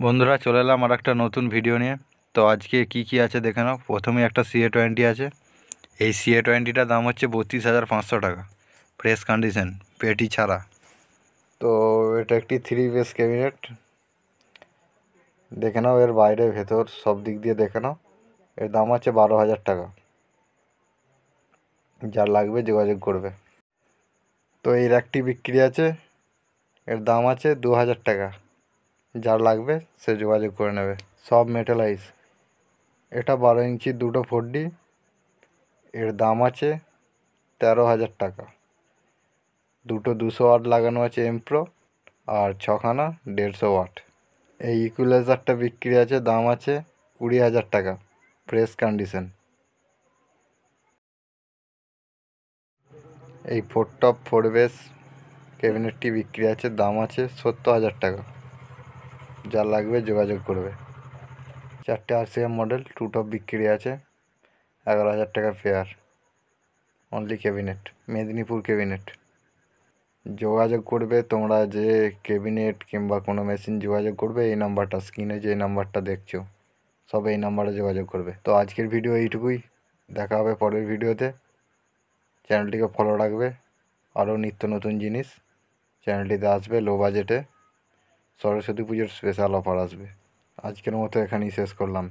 বন্ধুরা চলে এলাম আর একটা নতুন ভিডিও নিয়ে। তো আজকে কি আছে দেখে নাও। প্রথমে একটা CA20 আছে। এই CA20টার দাম হচ্ছে 32,500 টাকা, ফ্রেশ কন্ডিশন, পেটি ছাড়া। তো এটা একটি 3 পিস ক্যাবিনেট। দেখে নাও এর বাইরে ভেতর সব দিক দিয়ে দেখে নাও। এর দাম আছে 12,000 টাকা। যার লাগবে যোগাযোগ করবে। তো এই র্যাকটি বিক্রি আছে, এর দাম আছে 2,000 টাকা। যার লাগবে সে যোগাযোগ করে নেবে। সব মেটালাইজ। এটা 12 ইঞ্চি দুটো 4D। এর দাম আছে 13,000 টাকা। দুটো 200 ওয়াট লাগানো আছে এমপ্রো, আর 6খানা 150 ওয়াট। এই ইকুয়ালাইজারটা বিক্রি আছে, দাম আছে 20,000 টাকা, ফ্রেশ কন্ডিশন। এই 4 টপ 4 বেস ক্যাবিনেটটি বিক্রি আছে, দাম আছে 70,000 টাকা। যা লাগবে যোগাযোগ করবে। 4টে RCM মডেল 2 টপ বিক্রি আছে, 11,000 টাকা fair. Only cabinet, Medinipur cabinet. যোগাযোগ করবে তোমরা যে ক্যাবিনেট কিংবা কোনো মেশিন যোগাযোগ করবে এই নাম্বারটা, স্ক্রিনে যে নাম্বারটা দেখছো, সব এই নাম্বারে যোগাযোগ করবে। তো আজকের ভিডিও এইটুকুই, দেখা হবে পরের ভিডিওতে। চ্যানেলটিকে ফলো রাখবে, আরও নিত্য নতুন জিনিস চ্যানেলটিতে আসবে। লো বাজেটে সরস্বতী পুজোর স্পেশাল অফার আসবে। আজকের মতো এখানেই শেষ করলাম।